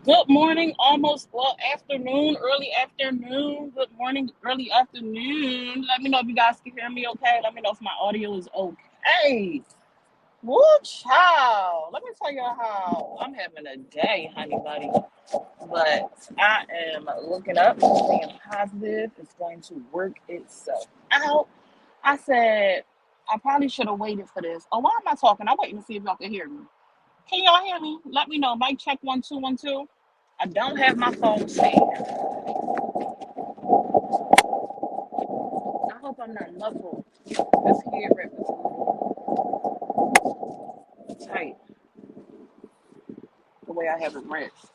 Good morning, almost well afternoon, early afternoon. Good morning, early afternoon. Let me know if you guys can hear me okay. Let me know if my audio is okay. Woo child. Let me tell you how I'm having a day, honey buddy. But I am looking up, staying positive. It's going to work itself out. I said I probably should have waited for this. Oh, why am I talking? I'm waiting to see if y'all can hear me. Can y'all hear me? Let me know. Mic check 1 2 1 2. I don't have my phone stand. I hope I'm not muffled. This hair rip is tight the way I have it wrapped.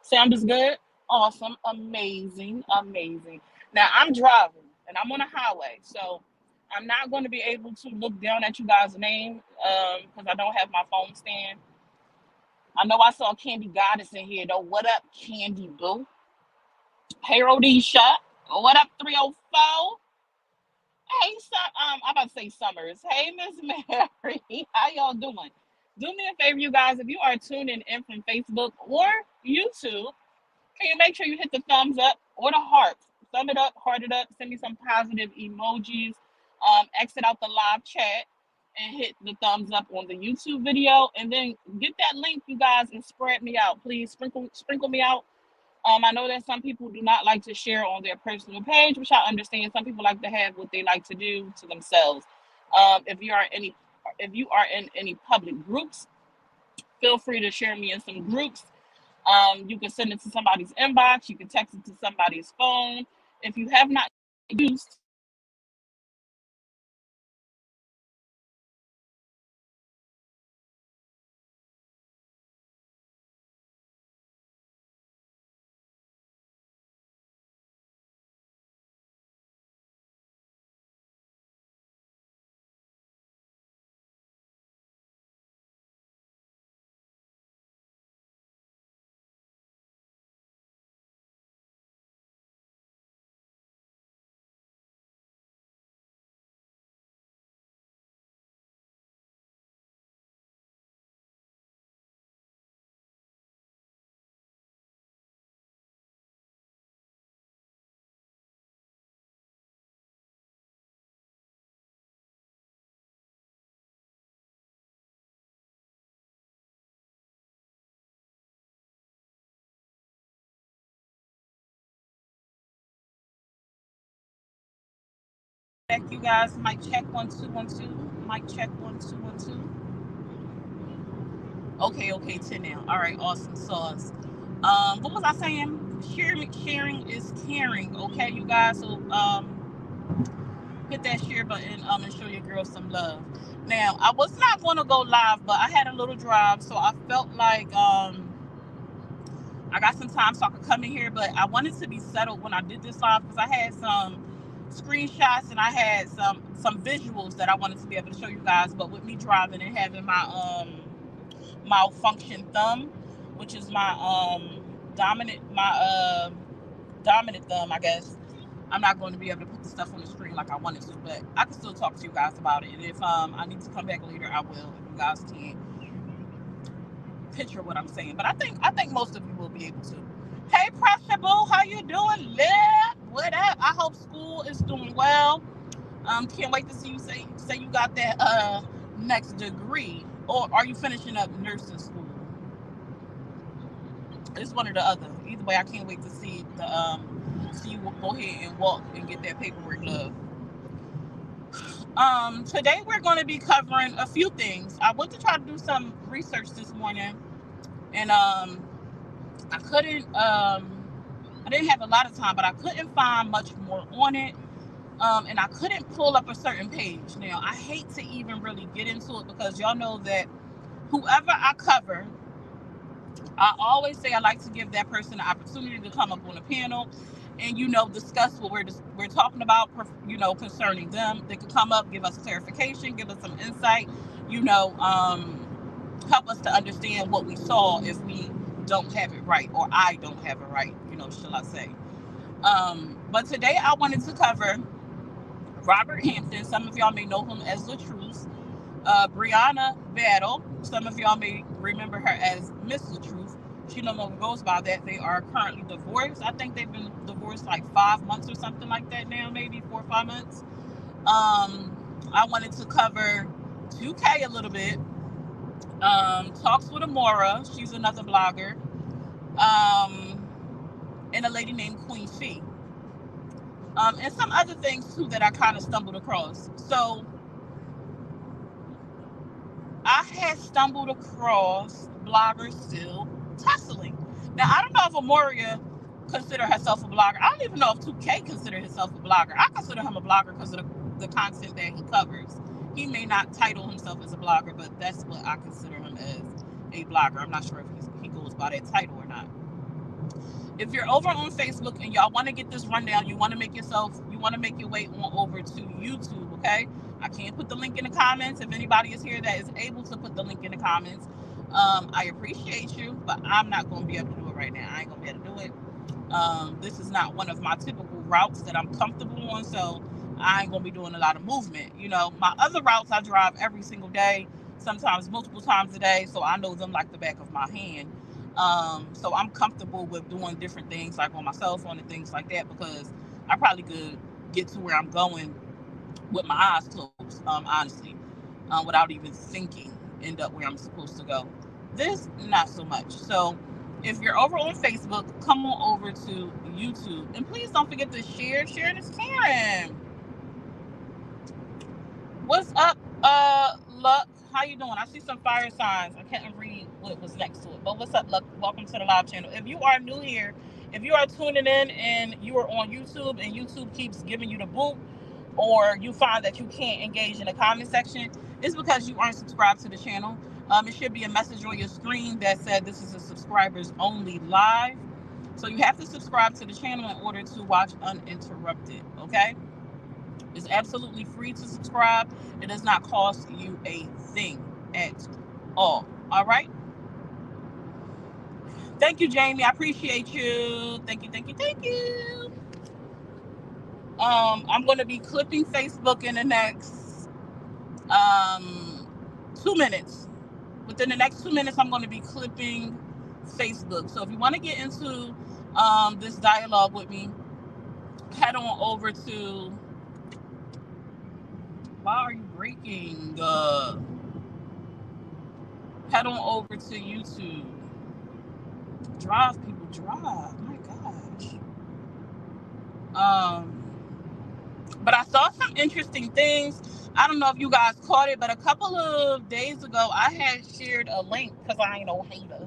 Sound is good? Awesome. Amazing. Amazing. Now I'm driving and I'm on a highway. So I'm not going to be able to look down at you guys' name because I don't have my phone stand. I know I saw Candy Goddess in here though. What up, Candy Boo? Hey, Rhodesha. What up, 304? Hey, I'm about to say Summers. Hey, Miss Mary, how y'all doing? Do me a favor, you guys. If you are tuning in from Facebook or YouTube, can you make sure you hit the thumbs up or the heart? Thumb it up, heart it up. Send me some positive emojis. Exit out the live chat and hit the thumbs up on the YouTube video, and then get that link, you guys, and spread me out. Please sprinkle me out. I know that some people do not like to share on their personal page, which I understand. Some people like to have what they like to do to themselves. If you are in any public groups, feel free to share me in some groups. You can send it to somebody's inbox. You can text it to somebody's phone. If you have not used check, you guys, mic check 1 2 1 2. Mic check 1 2 1 2. Okay, 10 now. All right, awesome sauce. What was I saying? Sharing is caring. Okay, you guys. So hit that share button and show your girl some love. Now, I was not going to go live, but I had a little drive, so I felt like I got some time so I could come in here. But I wanted to be settled when I did this live because I had some screenshots and I had some visuals that I wanted to be able to show you guys. But with me driving and having my malfunction thumb, which is my dominant thumb, I guess. I'm not going to be able to put the stuff on the screen like I wanted to, but I can still talk to you guys about it. And if I need to come back later, I will. If you guys can't picture what I'm saying, but I think most of you will be able to. Hey, Pressure Boo, how you doing? What up? I hope school is doing well. Can't wait to see you say you got that next degree, or are you finishing up nursing school? It's one or the other. Either way, I can't wait to see you go ahead and walk and get that paperwork, love. Today we're going to be covering a few things. I went to try to do some research this morning, and I couldn't. I didn't have a lot of time, but I couldn't find much more on it. And I couldn't pull up a certain page. Now I hate to even really get into it because y'all know that whoever I cover, I always say I like to give that person the opportunity to come up on a panel and discuss what we're talking about, concerning them. They could come up, give us clarification, give us some insight, you know, um, help us to understand what we saw if we don't have it right, or I don't have it right, shall I say. But today I wanted to cover Robert Hampton. Some of y'all may know him as the Truth. Briana Battle. Some of y'all may remember her as Miss the Truth. She no longer goes by that. They are currently divorced. I think they've been divorced like 5 months or something like that now, maybe 4 or 5 months. I wanted to cover 2K a little bit. Talks with Amora. She's another blogger. And a lady named Queen Fee. And some other things too that I kind of stumbled across. So I had stumbled across bloggers still tussling. Now I don't know if Amora consider herself a blogger. I don't even know if 2K consider himself a blogger. I consider him a blogger because of the content that he covers. He may not title himself as a blogger, but that's what I consider him as, a blogger. I'm not sure if he goes by that title or not. If you're over on Facebook and y'all want to get this rundown, you want to make your way on over to YouTube, okay? I can't put the link in the comments. If anybody is here that is able to put the link in the comments, I appreciate you, but I'm not going to be able to do it right now. I ain't going to be able to do it. This is not one of my typical routes that I'm comfortable on, so I ain't going to be doing a lot of movement. You know, my other routes I drive every single day, sometimes multiple times a day, so I know them like the back of my hand. So I'm comfortable with doing different things like on my cell phone and things like that, because I probably could get to where I'm going with my eyes closed, honestly, without even thinking, end up where I'm supposed to go. This, not so much. So if you're over on Facebook, come on over to YouTube. And please don't forget to share. Sharing is caring. What's up, Luck? How you doing? I see some fire signs. I can't read what was next to it. But what's up, Luck? Welcome to the live channel. If you are new here, if you are tuning in and you are on YouTube and YouTube keeps giving you the boot, or you find that you can't engage in the comment section, it's because you aren't subscribed to the channel. It should be a message on your screen that said this is a subscribers only live. So you have to subscribe to the channel in order to watch uninterrupted, okay? It's absolutely free to subscribe. It does not cost you a thing at all. All right? Thank you, Jamie. I appreciate you. Thank you, thank you, thank you. I'm going to be clipping Facebook in the next 2 minutes. Within the next 2 minutes, I'm going to be clipping Facebook. So if you want to get into this dialogue with me, head on over to... Why are you breaking? Head on over to YouTube. Drive, people, drive. My gosh. But I saw some interesting things. I don't know if you guys caught it, but a couple of days ago, I had shared a link, because I ain't no hater.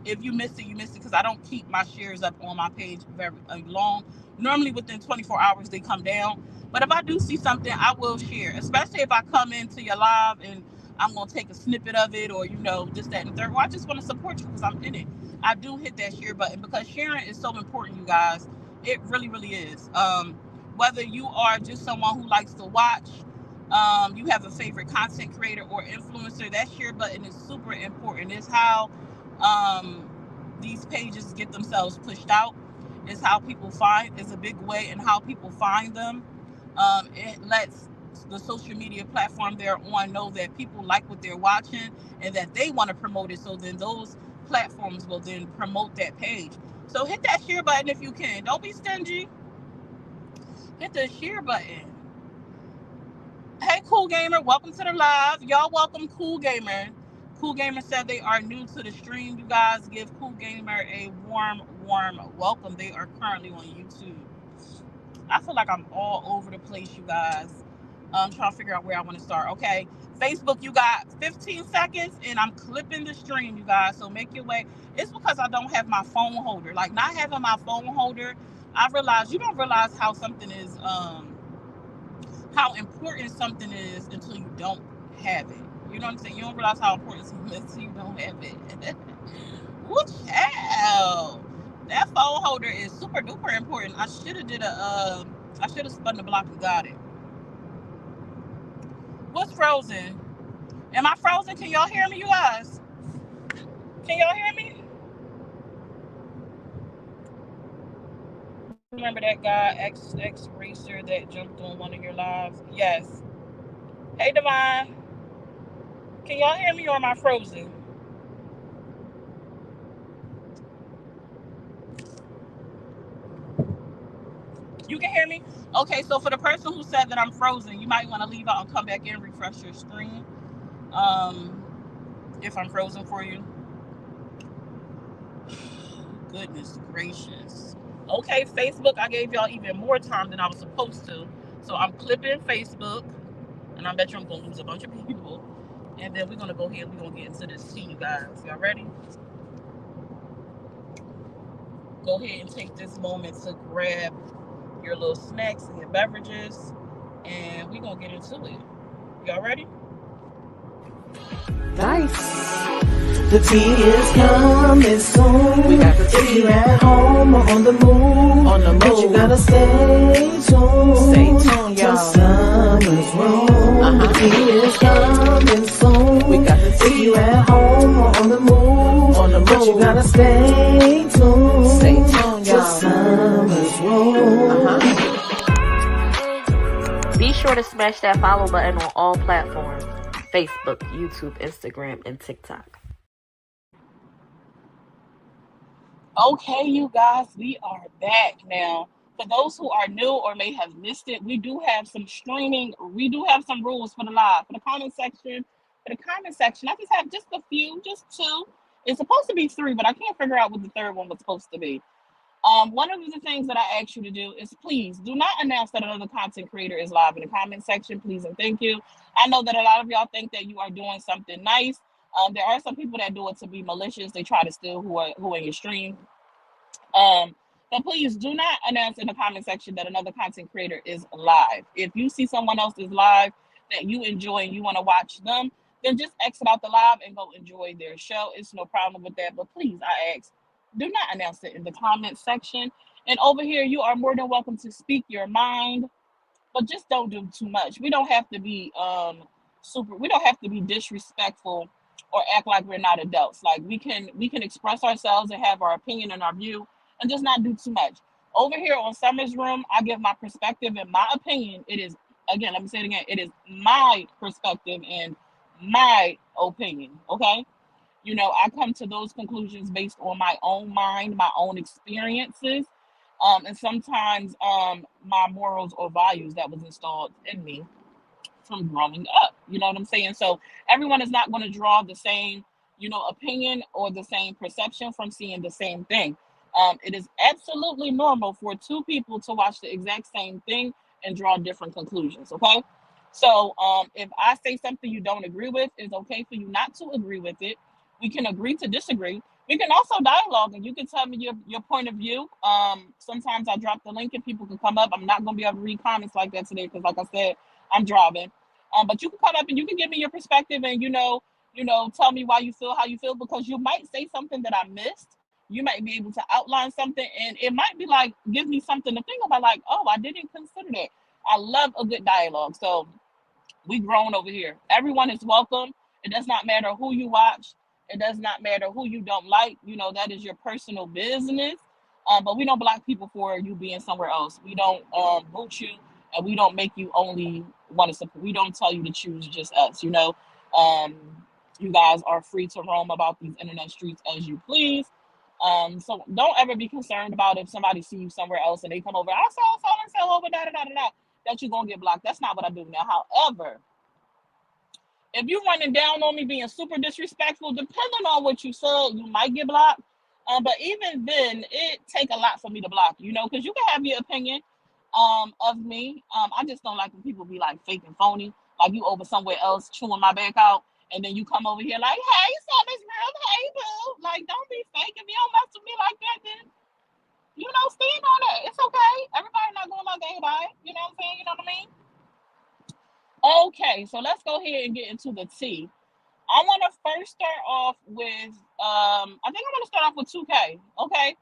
If you missed it, you missed it, because I don't keep my shares up on my page very long. Normally within 24 hours, they come down. But if I do see something, I will share, especially if I come into your live and I'm going to take a snippet of it, or, you know, this, that, and the third. Well, I just want to support you because I'm in it. I do hit that share button because sharing is so important, you guys. It really, really is. Whether you are just someone who likes to watch, you have a favorite content creator or influencer, that share button is super important. It's how these pages get themselves pushed out. It's how people find, it's a big way in how people find them. It lets the social media platform they're on know that people like what they're watching and that they want to promote it. So then those platforms will then promote that page. So hit that share button if you can. Don't be stingy. Hit the share button. Hey, Cool Gamer, welcome to the live. Y'all welcome Cool Gamer. Cool Gamer said they are new to the stream. You guys give Cool Gamer a warm welcome. They are currently on YouTube. I feel like I'm all over the place, you guys. I'm trying to figure out where I want to start. Okay, Facebook, you got 15 seconds, and I'm clipping the stream, you guys. So make your way. It's because I don't have my phone holder. Like, not having my phone holder, I realize you don't realize how something is, how important something is until you don't have it. You know what I'm saying? You don't realize how important something is until you don't have it. Woo, child. That phone holder is super duper important. I should have spun the block and got it. What's frozen? Am I frozen? Can y'all hear me, you guys? Can y'all hear me? Remember that guy, X Racer, that jumped on one of your lives? Yes. Hey, Divine. Can y'all hear me, or am I frozen? You can hear me? Okay, so for the person who said that I'm frozen, you might want to leave out and come back in, refresh your screen. If I'm frozen for you. Goodness gracious. Okay, Facebook, I gave y'all even more time than I was supposed to. So I'm clipping Facebook, and I bet you I'm going to lose a bunch of people. And then we're going to go ahead and we're going to get into this tea, you guys. Y'all ready? Go ahead and take this moment to grab your little snacks and your beverages, and we're going to get into it. Y'all ready? Nice. The tea is coming soon. We got the tea. If you're at home or on the move, but you gotta stay tuned. Stay tuned, y'all. Summer's room. The tea is coming soon. We got the tea. If you're at home or on the move, but you gotta stay tuned. Stay tuned, y'all. Summer's room. Be sure to smash that follow button on all platforms: Facebook, YouTube, Instagram, and TikTok. Okay, you guys, we are back now. For those who are new or may have missed it, we do have some streaming. We do have some rules for the live. For the comment section, I just have just a few, just two. It's supposed to be three, but I can't figure out what the third one was supposed to be. One of the things that I ask you to do is please do not announce that another content creator is live in the comment section, please and thank you. I know that a lot of y'all think that you are doing something nice. There are some people that do it to be malicious. They try to steal who are in your stream. But please do not announce in the comment section that another content creator is live. If you see someone else is live that you enjoy and you want to watch them, then just exit out the live and go enjoy their show. It's no problem with that. But please, I ask, do not announce it in the comment section. And over here, you are more than welcome to speak your mind, but just don't do too much. We don't have to be we don't have to be disrespectful or act like we're not adults. Like we can express ourselves and have our opinion and our view and just not do too much. Over here on Summer's Room, I give my perspective and my opinion. It is, again, let me say it again, it is my perspective and my opinion, okay? You know, I come to those conclusions based on my own mind, my own experiences, and sometimes my morals or values that was installed in me from growing up. You know what I'm saying? So everyone is not going to draw the same, opinion or the same perception from seeing the same thing. It is absolutely normal for two people to watch the exact same thing and draw different conclusions. Okay. So if I say something you don't agree with, it's okay for you not to agree with it. We can agree to disagree. We can also dialogue and you can tell me your point of view. Sometimes I drop the link and people can come up. I'm not going to be able to read comments like that today because, like I said, I'm driving. But you can come up and you can give me your perspective and, tell me why you feel how you feel, because you might say something that I missed. You might be able to outline something and it might be like, give me something to think about, like, oh, I didn't consider that. I love a good dialogue. So we grown over here. Everyone is welcome. It does not matter who you watch. It does not matter who you don't like. That is your personal business. But we don't block people for you being somewhere else. We don't boot you, and we don't make you only want to support. We don't tell you to choose just us. You guys are free to roam about these internet streets as you please. So don't ever be concerned about if somebody see you somewhere else and they come over, I saw so and so over that you're gonna get blocked. That's not what I do now. However, if you're running down on me being super disrespectful, depending on what you said, you might get blocked. But even then, it take a lot for me to block you, because you can have your opinion of me. I just don't like when people be like fake and phony, like you over somewhere else chewing my back out, and then you come over here like, hey, Summer's Room, hey, boo. Like, don't be fake. If you don't mess with me like that, then, stand on it. It's okay. Everybody not going like everybody. You know what I'm saying? You know what I mean? Okay, so let's go ahead and get into the tea. I want to first start off with, I think I'm going to start off with 2K, okay?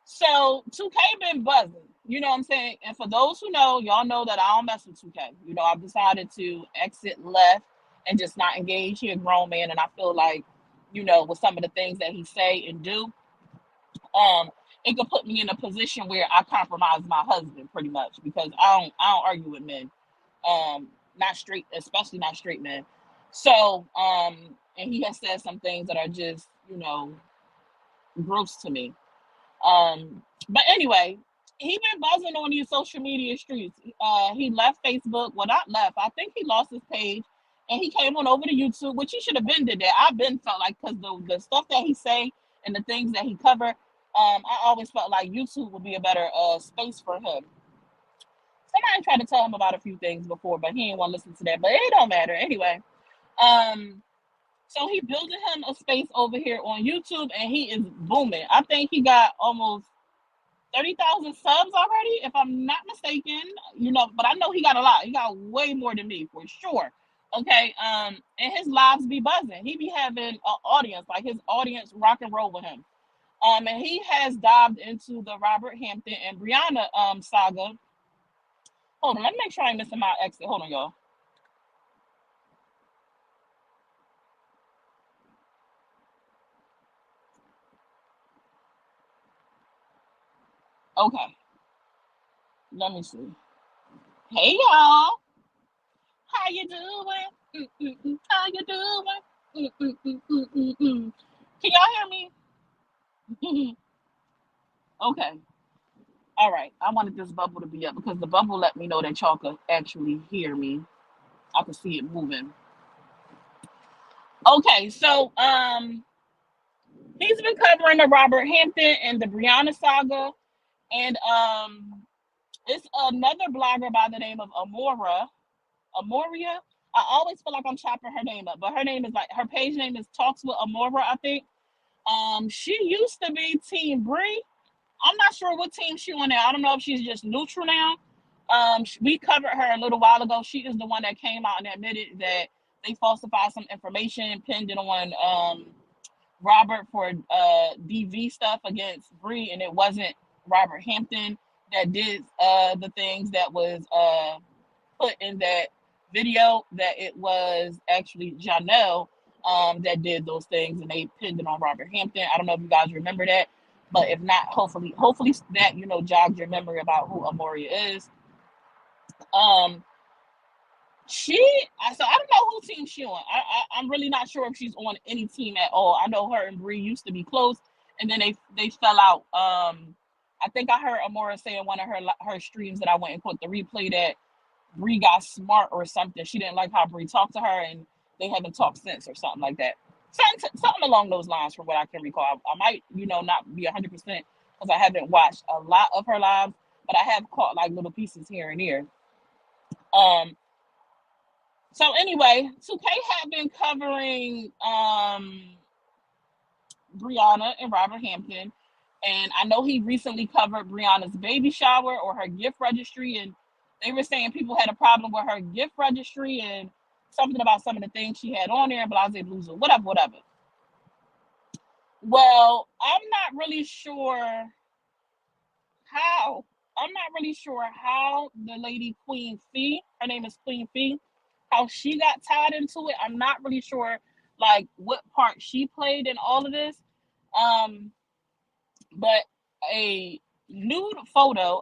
So 2K been buzzing, you know what I'm saying? And for those who know, y'all know that I don't mess with 2K. I've decided to exit left and just not engage. He a grown man, and I feel like, with some of the things that he say and do, it could put me in a position where I compromise my husband pretty much, because I don't argue with men. Not straight, especially not straight men. So, and he has said some things that are just, gross to me. But anyway, he been buzzing on these social media streets. He left Facebook. Well, not left. I think he lost his page, and he came on over to YouTube, which he should have been did that. I've been felt like because the stuff that he say and the things that he cover, I always felt like YouTube would be a better space for him. Somebody tried to tell him about a few things before, but he didn't want to listen to that. But it don't matter anyway. So he building him a space over here on YouTube, and he is booming. I think he got almost 30,000 subs already, if I'm not mistaken. But I know he got a lot. He got way more than me for sure. Okay. And his lives be buzzing. He be having an audience, like his audience rock and roll with him. And he has dived into the Robert Hampton and Briana saga. Hold on, let me make sure I ain't missing my exit. Hold on, y'all. Okay, let me see. Hey, y'all. How you doing? How you doing? Can y'all hear me? Okay. All right. I wanted this bubble to be up because the bubble let me know that y'all could actually hear me. I could see it moving. Okay, so he's been covering the Robert Hampton and the Briana saga, and it's another blogger by the name of Amora. Amoria. I always feel like I'm chopping her name up, but her name is like her page name is Talks with Amora, I think. She used to be Team Bree. I'm not sure what team she on now. I don't know if she's just neutral now. We covered her a little while ago. She is the one that came out and admitted that they falsified some information, pinned it on Robert for DV stuff against Bree, and it wasn't Robert Hampton that did the things that was put in that video, that it was actually Janelle that did those things, and they pinned it on Robert Hampton. I don't know if you guys remember that, but if not, hopefully that jogs your memory about who Amoria is. So I don't know who team she on. I'm really not sure if she's on any team at all. I know her and Bree used to be close, and then they fell out. I think I heard Amora say in one of her streams that I went and caught the replay that Bree got smart or something. She didn't like how Bree talked to her, and they haven't talked since or something like that. Something along those lines from what I can recall. I might, not be 100% because I haven't watched a lot of her lives, but I have caught like little pieces here and there. So anyway, 2K had been covering Briana and Robert Hampton, and I know he recently covered Briana's baby shower or her gift registry, and they were saying people had a problem with her gift registry and something about some of the things she had on there, blase blues or whatever. Well, I'm not really sure how the lady Queen Fee, her name is Queen Fee, how she got tied into it. I'm not really sure like what part she played in all of this. But a nude photo,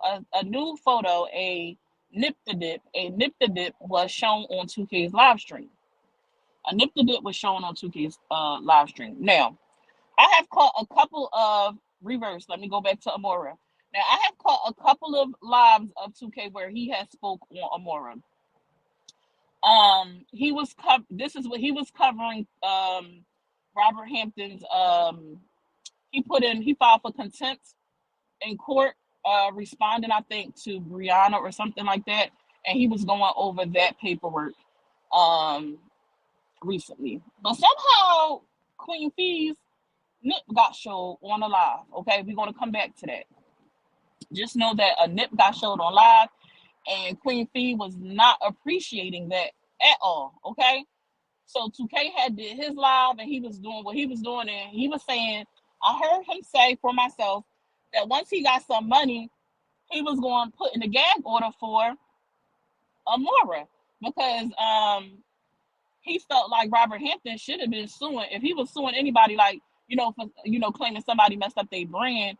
a nip to dip was shown on 2K's live stream. A nip to dip was shown on 2K's live stream. Now, I have caught a couple of reverse. Let me go back to Amora. Now, I have caught a couple of lives of 2K where he has spoke on Amora. He was this is what he was covering Robert Hampton's he filed for contempt in court, responding, I think, to Briana or something like that. And he was going over that paperwork recently. But somehow Queen Fee's nip got showed on a live. Okay, we're going to come back to that. Just know that a nip got showed on live, and Queen Fee was not appreciating that at all. Okay, so 2K had did his live, and he was doing what he was doing, and he was saying, I heard him say for myself that once he got some money, he was going to put in a gag order for Amora because he felt like Robert Hampton should have been suing. If he was suing anybody, like, for, claiming somebody messed up their brand,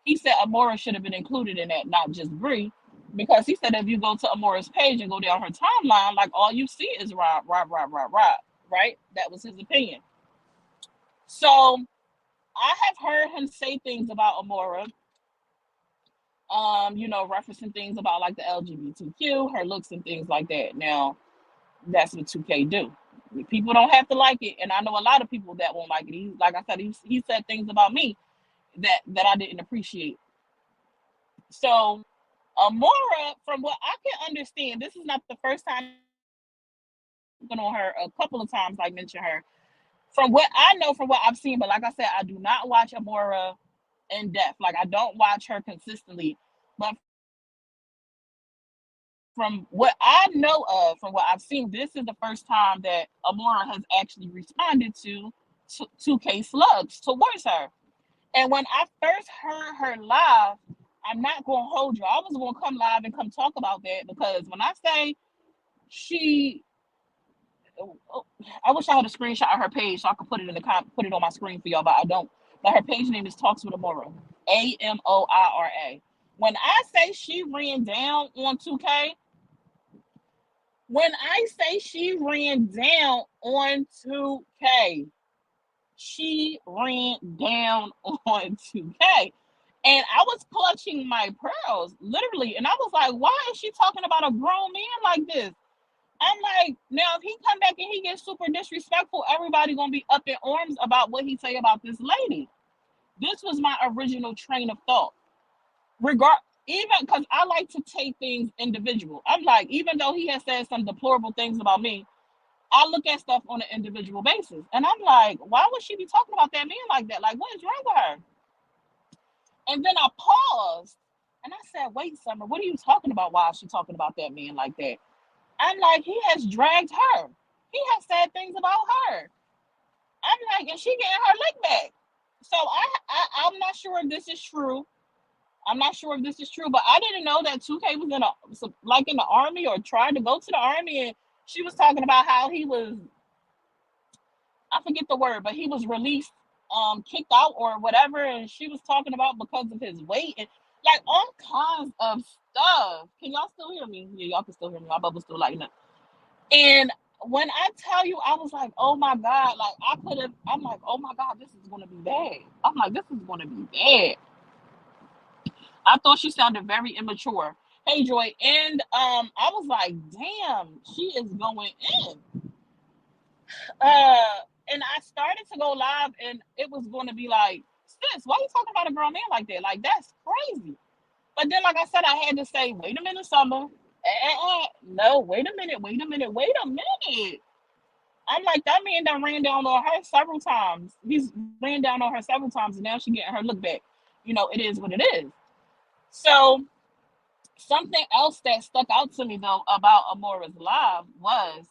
he said Amora should have been included in that, not just Bree. Because he said if you go to Amora's page and go down her timeline, like all you see is Rob, right? That was his opinion. So I have heard him say things about Amora referencing things about like the LGBTQ, her looks and things like that. Now, that's what 2K do. People don't have to like it, and I know a lot of people that won't like it. Like I said, he said things about me that I didn't appreciate. So, Amora, from what I can understand, this is not the first time I've on her. A couple of times I mentioned her. From what I know, from what I've seen, but like I said, I do not watch Amora in depth. Like I don't watch her consistently. But from what I know of, from what I've seen, this is the first time that Amora has actually responded to 2K slugs towards her. And when I first heard her live, I'm not going to hold you. I was going to come live and come talk about that because when I say she, I wish I had a screenshot of her page so I could put it put it on my screen for y'all, but I don't. But her page name is Talks with Amora, Amora. When I say she ran down on 2K, when I say she ran down on 2K, she ran down on 2K. And I was clutching my pearls, literally. And I was like, why is she talking about a grown man like this? I'm like, now if he come back and he gets super disrespectful, everybody gonna be up in arms about what he say about this lady. This was my original train of thought. Even because I like to take things individual. I'm like, even though he has said some deplorable things about me, I look at stuff on an individual basis. And I'm like, why would she be talking about that man like that? Like, what is wrong with her? And then I paused and I said, wait, Summer, what are you talking about? Why is she talking about that man like that? I'm like, he has dragged her. He has said things about her. I'm like, and she getting her lick back. So I'm not sure if this is true. I'm not sure if this is true, but I didn't know that 2K was in the army or tried to go to the army, and she was talking about how he was, I forget the word, but he was released, kicked out or whatever, and she was talking about because of his weight and like all kinds of stuff. Can y'all still hear me? Yeah, y'all can still hear me. My bubble's still lighting up. And when I tell you, I was like, oh my God, like I'm like, oh my God, this is gonna be bad. I'm like, this is gonna be bad. I thought she sounded very immature. Hey Joy, and I was like, damn, she is going in. And I started to go live, and it was going to be like, sis, why are you talking about a grown man like that? Like that's crazy. But then, like I said, I had to say, wait a minute, Summer. No, wait a minute, wait a minute, wait a minute. I'm like, that man done ran down on her several times. He's ran down on her several times, and now she getting her look back. It is what it is. So something else that stuck out to me though about Amora's live was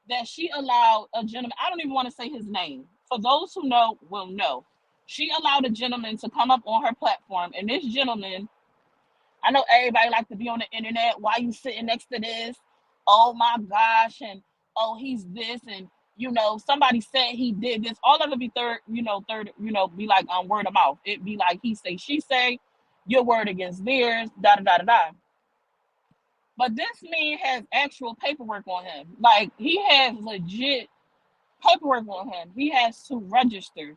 that she allowed a gentleman, I don't even want to say his name. For those who know will know. She allowed a gentleman to come up on her platform, and this gentleman, I know everybody like to be on the internet. Why you sitting next to this? Oh my gosh, and oh he's this, and somebody said he did this. All of it be be like word of mouth. It be like he say, she say, your word against theirs, da da da da da. But this man has actual paperwork on him. Like he has legit paperwork on him. He has to register.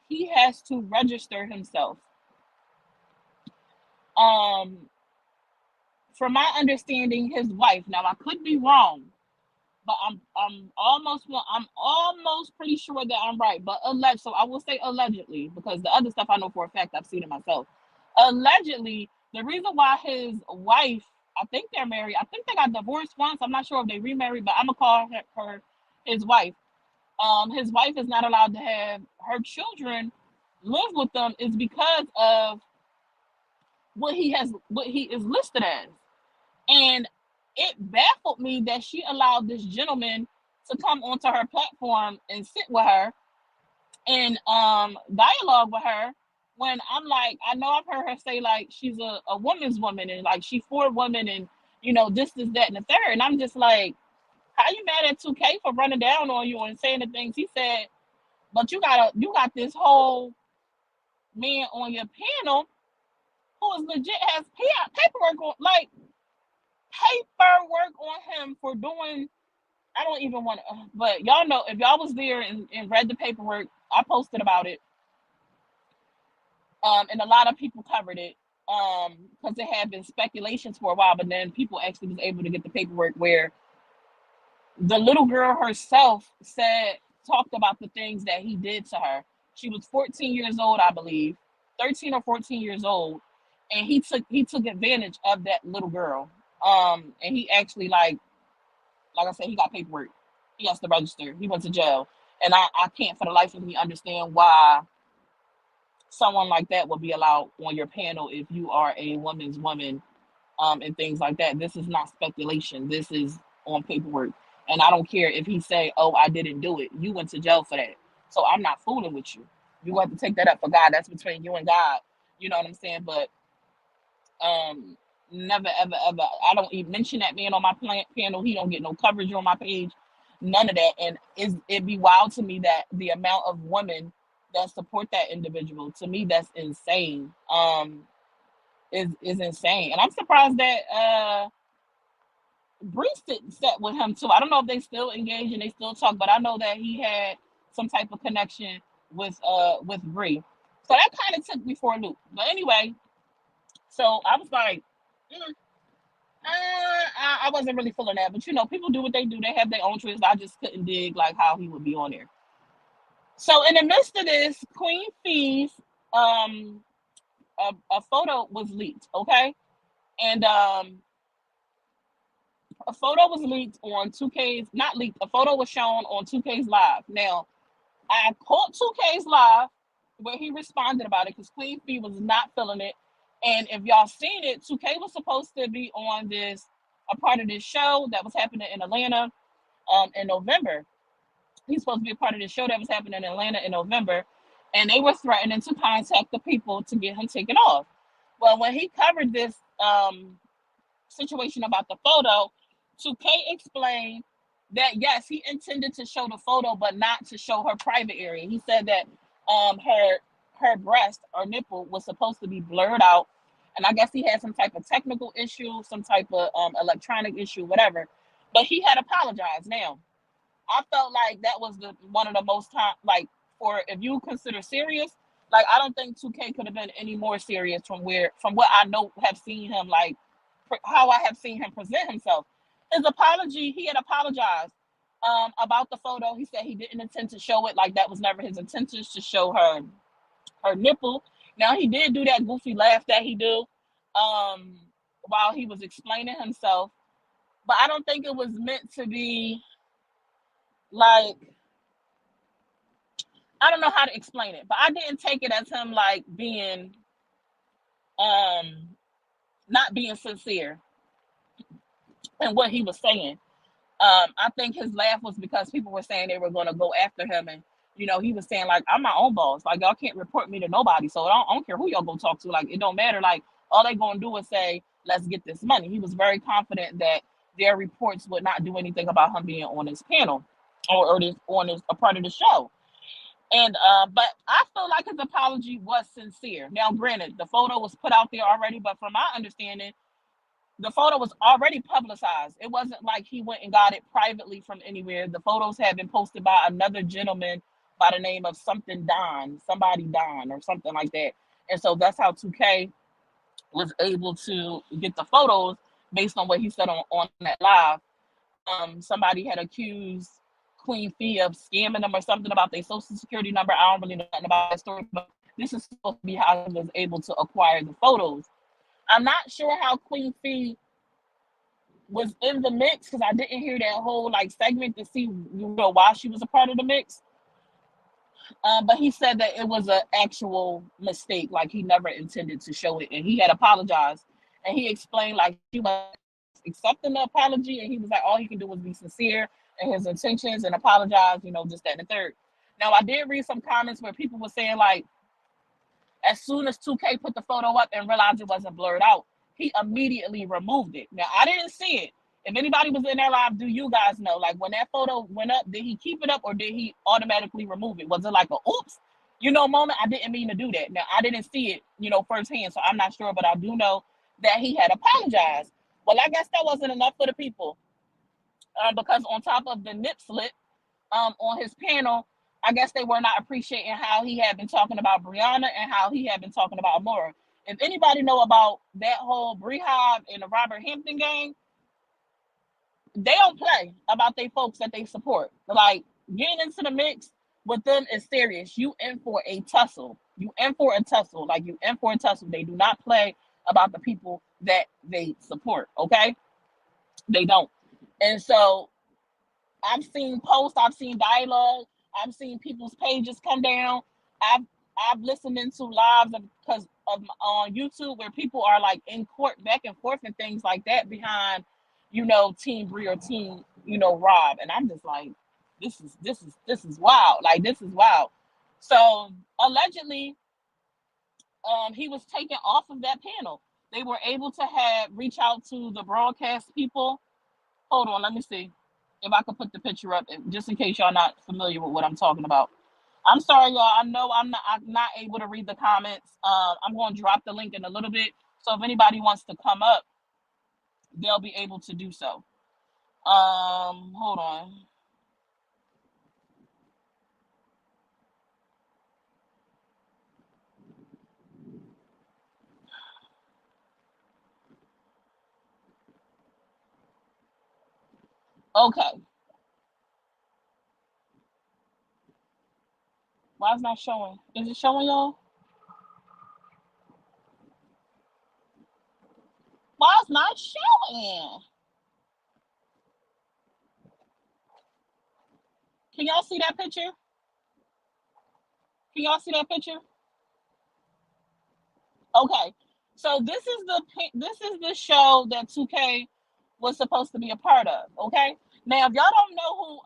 He has to register himself. From my understanding, his wife. Now I could be wrong, but I'm almost pretty sure that I'm right. But so I will say allegedly, because the other stuff I know for a fact I've seen it myself. Allegedly, the reason why his wife, I think they're married. I think they got divorced once. I'm not sure if they remarried, but I'm gonna call her his wife. His wife is not allowed to have her children live with them is because of what he is listed as. And it baffled me that she allowed this gentleman to come onto her platform and sit with her and dialogue with her when I'm like, I know I've heard her say like she's a woman's woman and like she for women and this, that, and the third. And I'm just like, how you mad at 2K for running down on you and saying the things he said, but you got this whole man on your panel who is legit has paperwork on him for doing. I don't even want to, but y'all know if y'all was there and read the paperwork, I posted about it. And a lot of people covered it. because it had been speculations for a while, but then people actually was able to get the paperwork where the little girl herself talked about the things that he did to her. She was 14 years old, I believe, 13 or 14 years old, and he took advantage of that little girl. And he actually like I said, he got paperwork. He has to register. He went to jail, and I can't for the life of me understand why someone like that would be allowed on your panel if you are a woman's woman, and things like that. This is not speculation. This is on paperwork. And I don't care if he say, "Oh, I didn't do it." You went to jail for that. So I'm not fooling with you. You have to take that up for God. That's between you and God. You know what I'm saying? But um, never, ever, ever. I don't even mention that man on my panel. He don't get no coverage on my page. None of that. And it'd be wild to me that the amount of women that support that individual, to me, that's insane. Is insane. And I'm surprised that Bree sat with him too. I don't know if they still engage and they still talk, but I know that he had some type of connection with Bree. So that kind of took me for a loop. But anyway, so I was like, I wasn't really feeling that. But you know, people do what they do. They have their own choice. I just couldn't dig like how he would be on there. So in the midst of this, Queen Fee's a photo was leaked, okay? And a photo was leaked on 2K's, not leaked, a photo was shown on 2K's live. Now, I caught 2K's live where he responded about it because Queen Fee was not feeling it. And if y'all seen it, 2K was supposed to be on a part of this show that was happening in Atlanta in November. He's supposed to be a part of this show that was happening in Atlanta in November. And they were threatening to contact the people to get him taken off. Well, when he covered this situation about the photo, 2K explained that yes, he intended to show the photo, but not to show her private area. He said that her breast or nipple was supposed to be blurred out, and I guess he had some type of technical issue, some type of electronic issue, whatever. But he had apologized. Now, I felt like that was one of the most time, like, for if you consider serious, like I don't think 2K could have been any more serious from what I know have seen him, like how I have seen him present himself. His apology, he had apologized about the photo. He said he didn't intend to show it, like that was never his intention to show her nipple. Now he did do that goofy laugh that he do while he was explaining himself, but I don't think it was meant to be like, I don't know how to explain it, but I didn't take it as him like being not being sincere in what he was saying. I think his laugh was because people were saying they were going to go after him, and you know, he was saying like, I'm my own boss, like y'all can't report me to nobody, so I don't care who y'all go talk to, like it don't matter, like all they gonna do is say let's get this money. He was very confident that their reports would not do anything about him being on his panel or a part of the show. And but I feel like his apology was sincere. Now, granted, the photo was put out there already, but from my understanding, the photo was already publicized. It wasn't like he went and got it privately from anywhere. The photos had been posted by another gentleman by the name of somebody Don, or something like that. And so that's how 2K was able to get the photos based on what he said on that live. Somebody had accused Queen Fee of scamming them or something about their social security number. I don't really know nothing about that story, but this is supposed to be how he was able to acquire the photos. I'm not sure how Queen Fee was in the mix because I didn't hear that whole like segment to see why she was a part of the mix. But he said that it was an actual mistake, like he never intended to show it, and he had apologized, and he explained like he was accepting the apology, and he was like all he can do was be sincere in his intentions and apologize, you know, just that and the third. Now I did read some comments where people were saying like, as soon as 2K put the photo up and realized it wasn't blurred out, he immediately removed it. Now, I didn't see it. If anybody was in there live, do you guys know? Like, when that photo went up, did he keep it up or did he automatically remove it? Was it like a oops, moment? I didn't mean to do that. Now, I didn't see it, firsthand, so I'm not sure, but I do know that he had apologized. Well, I guess that wasn't enough for the people because on top of the nip slip on his panel, I guess they were not appreciating how he had been talking about Briana and how he had been talking about Amora. If anybody know about that whole Beehive and the Robert Hampton gang, they don't play about they folks that they support. Like, getting into the mix with them is serious. You in for a tussle. You in for a tussle. Like, you in for a tussle. They do not play about the people that they support. Okay, they don't. And so I've seen posts, I've seen dialogue, I've seen people's pages come down. I've listened into lives because of on YouTube where people are like in court back and forth and things like that behind, Team Bree or Team, Rob. And I'm just like, this is wild. Like, this is wild. So allegedly, he was taken off of that panel. They were able to reach out to the broadcast people. Hold on, let me see if I could put the picture up, just in case y'all not familiar with what I'm talking about. I'm sorry, y'all. I know I'm not able to read the comments. I'm going to drop the link in a little bit. So if anybody wants to come up, they'll be able to do so. Hold on. Okay. Why is it not showing? Is it showing, y'all? Why is it not showing? Can y'all see that picture? Can y'all see that picture? Okay. So this is the show that 2K was supposed to be a part of. Okay. Now, if y'all don't know who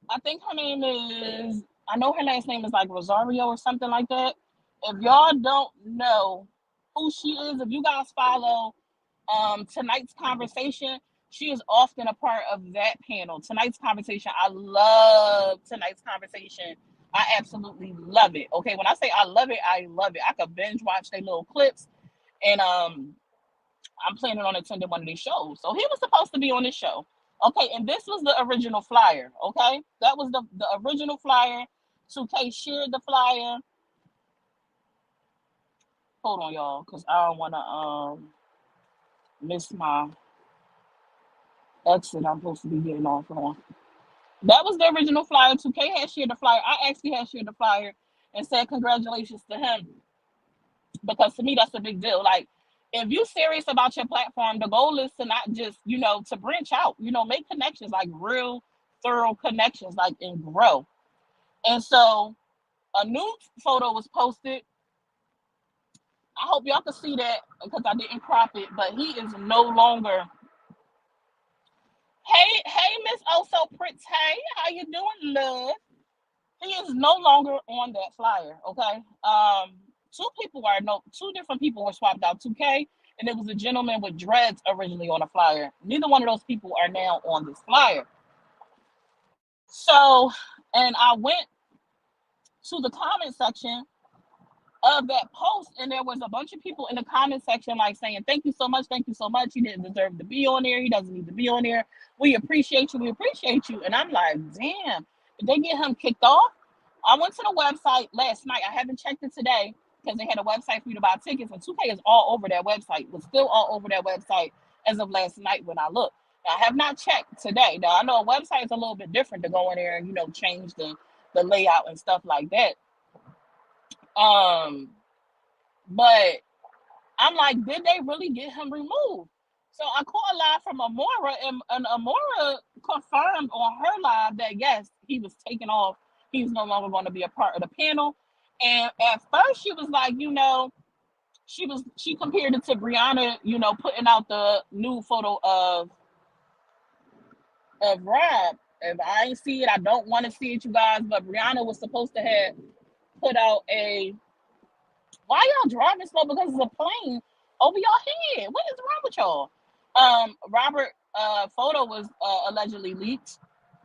I think her name is, I know her last name is like Rosario or something like that. If y'all don't know who she is, if you guys follow tonight's conversation, she is often a part of that panel. Tonight's conversation, I love tonight's conversation. I absolutely love it. Okay, when I say I love it, I love it. I could binge watch their little clips, and I'm planning on attending one of these shows. So he was supposed to be on this show. Okay, and this was the original flyer. Okay, that was the original flyer. 2K shared the flyer. Hold on, y'all, because I don't want to miss my exit I'm supposed to be getting off on. That was the original flyer. 2K had shared the flyer. I actually had shared the flyer and said congratulations to him, because to me that's a big deal. Like, if you're serious about your platform, the goal is to not just, to branch out, make connections, like real thorough connections, like, and grow. And so a new photo was posted. I hope y'all can see that because I didn't crop it, but he is no longer. Hey, Miss Also Prince. Hey, how you doing, love? He is no longer on that flyer. Okay. Two different people were swapped out. 2K, and it was a gentleman with dreads originally on a flyer. Neither one of those people are now on this flyer. So, and I went to the comment section of that post, and there was a bunch of people in the comment section like saying, thank you so much, he didn't deserve to be on there, he doesn't need to be on there, we appreciate you. And I'm like, damn, did they get him kicked off? I went to the website last night. I haven't checked it today because they had a website for you to buy tickets, and 2K is all over that website, was still all over that website as of last night when I looked. Now, I have not checked today. Now, I know a website is a little bit different to go in there and change the layout and stuff like that. But I'm like, did they really get him removed? So I called live from Amora, and Amora confirmed on her live that yes, he was taken off. He's no longer going to be a part of the panel. And at first she was like, she compared it to Briana, putting out the new photo of Rob. If I ain't see it, I don't want to see it, you guys. But Briana was supposed to have put out a. Why y'all driving slow? Because it's a plane over your head. What is wrong with y'all? Robert photo was allegedly leaked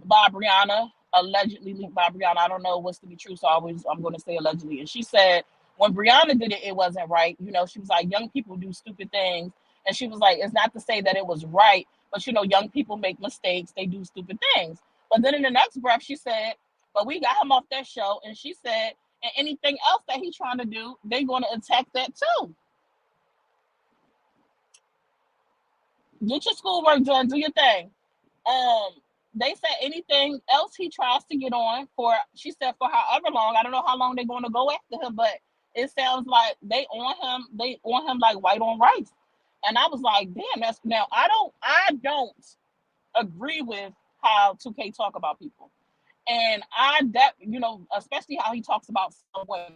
by Briana. Allegedly leaked by Briana. I don't know what's to be true, so I'm going to say allegedly. And she said when Briana did it, it wasn't right. She was like, young people do stupid things, and she was like, it's not to say that it was right, but young people make mistakes. They do stupid things. But then in the next breath, she said, but we got him off that show, and she said And anything else that he's trying to do, they're going to attack that too. Get your schoolwork done, do your thing. Um, they said anything else he tries to get on for, she said for however long. I don't know how long they're going to go after him, but it sounds like they on him like white on rice. And I was like, damn, that's now I don't agree with how 2K talk about people. And especially how he talks about some women.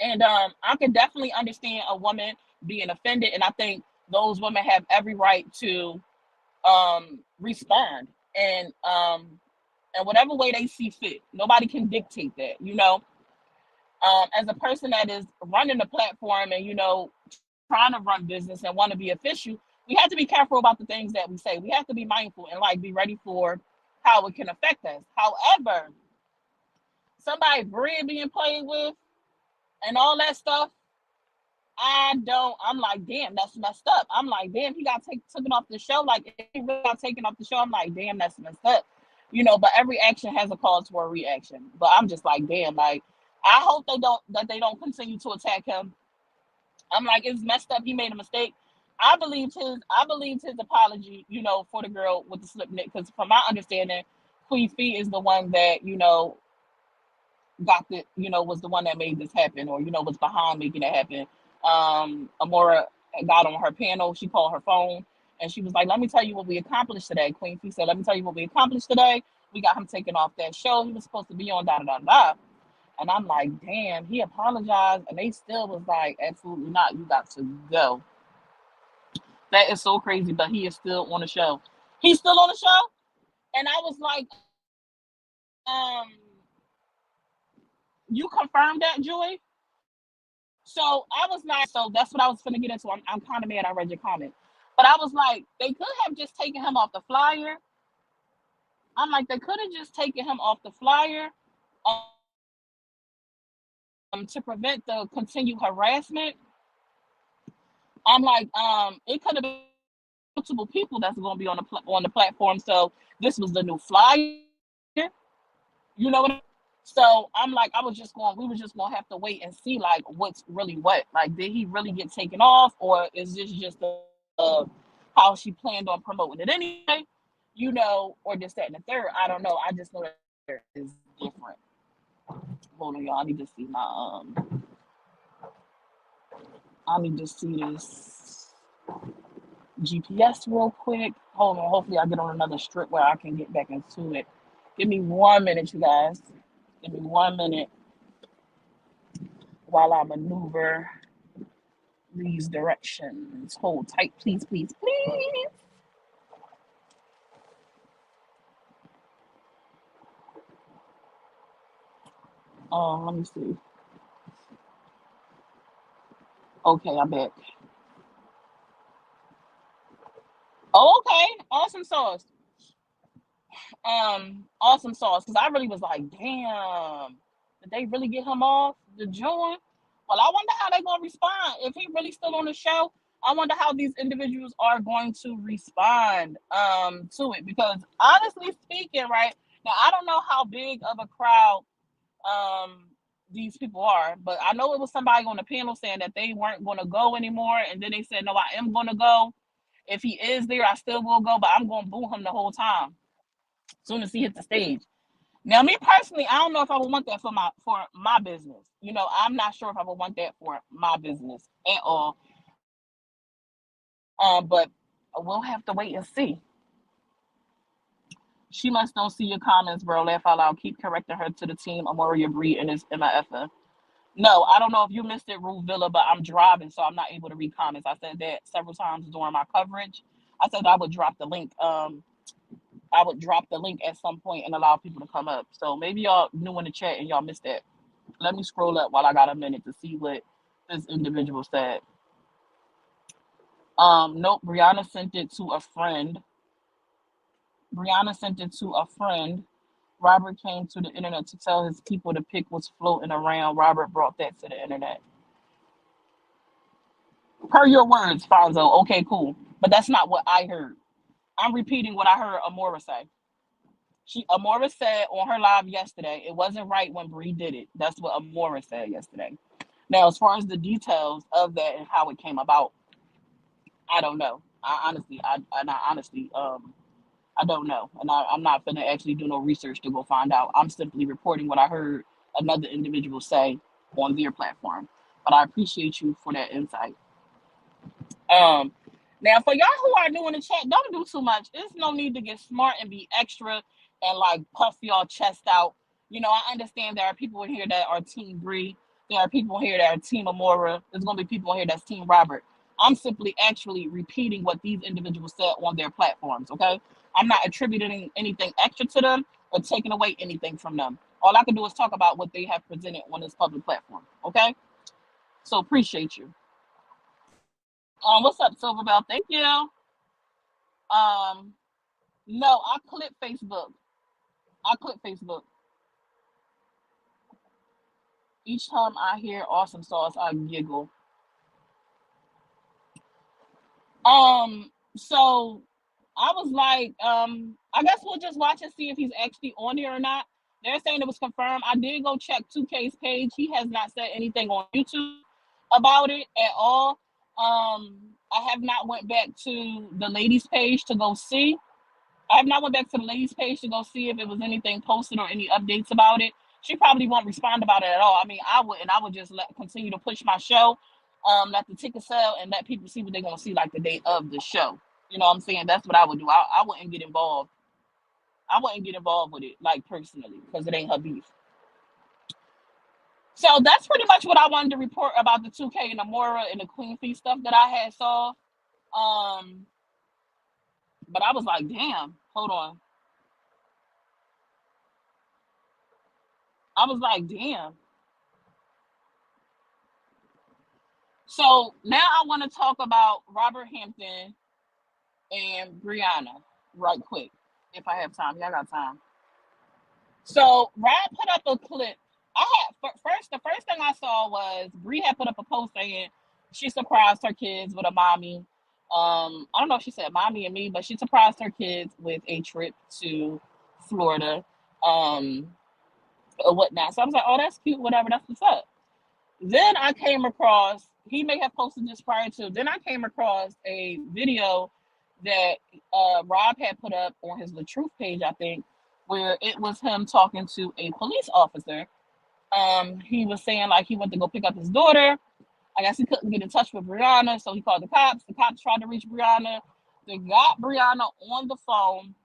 And I can definitely understand a woman being offended, and I think those women have every right to respond and whatever way they see fit. Nobody can dictate that. As a person that is running the platform and trying to run business and want to be official, we have to be careful about the things that we say. We have to be mindful and like be ready for how it can affect us. However, somebody bread being played with and all that stuff, I'm like, damn, that's messed up. I'm like, damn, he got taken off the show. Like, if he really got taken off the show, I'm like, damn, that's messed up. But every action has a cause for a reaction. But I'm just like, damn, like, I hope they don't continue to attack him. I'm like, it's messed up. He made a mistake. I believed his apology, for the girl with the slip knit, because from my understanding, Queen Fee is the one that, was the one that made this happen, or, was behind making it happen. Amora got on her panel, she called her phone, and she was like, let me tell you what we accomplished today. Queen Fee said, let me tell you what we accomplished today. We got him taken off that show he was supposed to be on, da da da da. And I'm like, damn, he apologized, and they still was like, absolutely not, you got to go. That is so crazy, but he is still on the show. He's still on the show? And I was like, you confirmed that, Joy? So I was like, so that's what I was gonna get into. I'm kind of mad I read your comment. But I was like, they could have just taken him off the flyer. I'm like, they could have just taken him off the flyer to prevent the continued harassment. I'm like, it could have been multiple people that's going to be on the platform. So this was the new flyer. You know what I mean? So I'm like, we were just going to have to wait and see, like, what's really what. Like, did he really get taken off, or is this just how she planned on promoting it anyway? Or just that and the third. I don't know. I just know that there is different. Hold on, y'all. I need to see this GPS real quick. Hold on. Hopefully I get on another strip where I can get back into it. Give me 1 minute, you guys. Give me 1 minute while I maneuver these directions. Hold tight, please, please, please. Let me see. Okay, I'm back. Oh, okay. Awesome sauce. Awesome sauce. Because I really was like, damn, did they really get him off the joint? Well, I wonder how they're going to respond. If he really still on the show, I wonder how these individuals are going to respond to it. Because honestly speaking, right, now I don't know how big of a crowd these people are, but I know it was somebody on the panel saying that they weren't going to go anymore, and then they said, no, I am going to go. If he is there, I still will go, but I'm going to boo him the whole time as soon as he hits the stage. Now, me personally, I don't know if I would want that for my business. I'm not sure if I would want that for my business at all. But we'll have to wait and see. She must don't see your comments, bro. Laugh out loud. Keep correcting her to the team. Amora Bree and his MIF. No, I don't know if you missed it, Rue Villa, but I'm driving, so I'm not able to read comments. I said that several times during my coverage. I said I would drop the link. I would drop the link at some point and allow people to come up. So maybe y'all new in the chat and y'all missed that. Let me scroll up while I got a minute to see what this individual said. Nope, Briana sent it to a friend. Robert came to the internet to tell his people the pic was floating around. Robert brought that to the internet. Per your words, Fonzo. Okay, cool. But that's not what I heard. I'm repeating what I heard Amora say. Amora said on her live yesterday, it wasn't right when Bree did it. That's what Amora said yesterday. Now, as far as the details of that and how it came about, I don't know. I don't know, and I'm not gonna actually do no research to go find out. I'm simply reporting what I heard another individual say on their platform. But I appreciate you for that insight. Um, Now for y'all who are new in the chat, don't do too much. There's no need to get smart and be extra and like puff y'all chest out. You know, I understand there are people in here that are Team Bree. There are people in here that are Team Amora. There's gonna be people in here that's Team Robert. I'm simply actually repeating what these individuals said on their platforms. Okay, I'm not attributing anything extra to them or taking away anything from them. All I can do is talk about what they have presented on this public platform. Okay, so appreciate you. What's up, Silverbell? Thank you. Um, no, I clip Facebook. I clip Facebook. Each time I hear awesome sauce, I giggle. So I was like, I guess we'll just watch and see if he's actually on here or not. They're saying it was confirmed. I did go check 2K's page. He has not said anything on YouTube about it at all. I have not went back to the ladies' page to go see. I have not went back to the ladies' page to go see if it was anything posted or any updates about it. She probably won't respond about it at all. I mean, I wouldn't. I would just continue to push my show, let the ticket sell, and let people see what they're gonna see like the day of the show. You know what I'm saying? That's what I would do. I wouldn't get involved. I wouldn't get involved with it, like personally, because it ain't her beef. So that's pretty much what I wanted to report about the 2K and Amora and the Queen Fee stuff that I had saw. But I was like, damn, hold on. I was like, damn. So now I want to talk about Robert Hampton and Briana right quick, if I have time. Yeah, I got time. So Rob put up a clip. The first thing I saw was Bree had put up a post saying she surprised her kids with a mommy. I don't know if she said mommy and me, but she surprised her kids with a trip to Florida, or whatnot. So I was like, oh, that's cute, whatever, that's what's up. Then I came across, he may have posted this prior to, then I came across a video that Rob had put up on his The Truth page, I think, where it was him talking to a police officer. He was saying like he went to go pick up his daughter. I guess he couldn't get in touch with Briana, so he called the cops. The cops tried to reach Briana. They got Briana on the phone.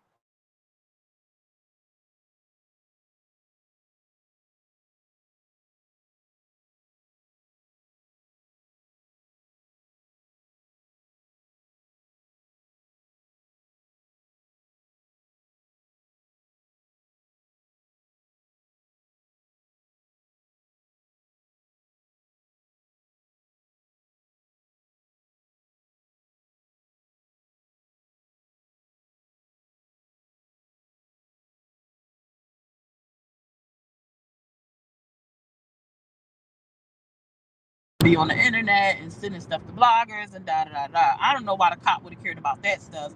Be on the internet and sending stuff to bloggers and da da da da. I don't know why the cop would have cared about that stuff,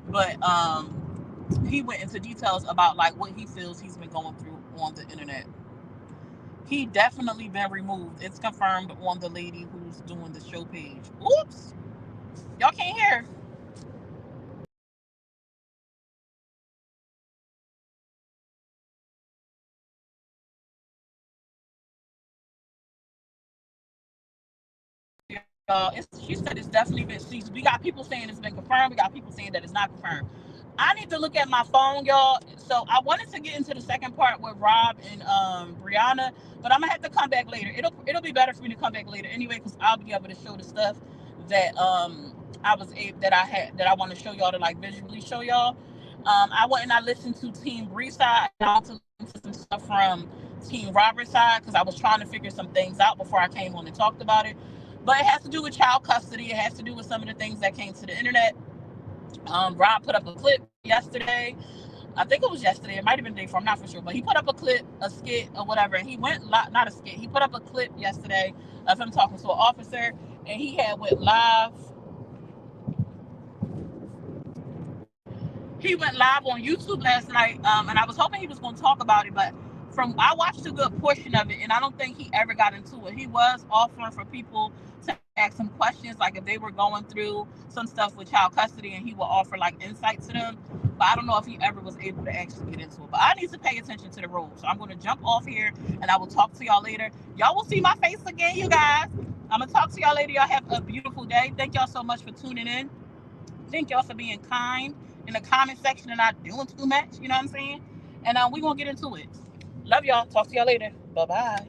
but he went into details about like what he feels he's been going through on the internet. He definitely been removed. It's confirmed on the lady who's doing the show page. Oops, y'all can't hear. She said it's definitely been. We got people saying it's been confirmed. We got people saying that it's not confirmed. I need to look at my phone, y'all. So I wanted to get into the second part with Rob and Briana, but I'm gonna have to come back later. It'll be better for me to come back later anyway, because I'll be able to show the stuff that that I want to show y'all, to like visually show y'all. I went and I listened to Team Bree side, and I want to listen to some stuff from Team Robert side, because I was trying to figure some things out before I came on and talked about it. But it has to do with child custody. It has to do with some of the things that came to the internet. Rob put up a clip yesterday. I think it was yesterday. It might have been the day before. I'm not for sure. But he put up a clip, a skit or whatever. And he went, not a skit. He put up a clip yesterday of him talking to an officer. And he had went live. He went live on YouTube last night, and I was hoping he was going to talk about it, but I watched a good portion of it, and I don't think he ever got into it. He was offering for people to ask him questions, like if they were going through some stuff with child custody, and he will offer like insight to them. But I don't know if he ever was able to actually get into it. But I need to pay attention to the rules. So I'm going to jump off here, and I will talk to y'all later. Y'all will see my face again, you guys. I'm going to talk to y'all later. Y'all have a beautiful day. Thank y'all so much for tuning in. Thank y'all for being kind in the comment section and not doing too much. You know what I'm saying? And we're going to get into it. Love y'all. Talk to y'all later. Bye-bye.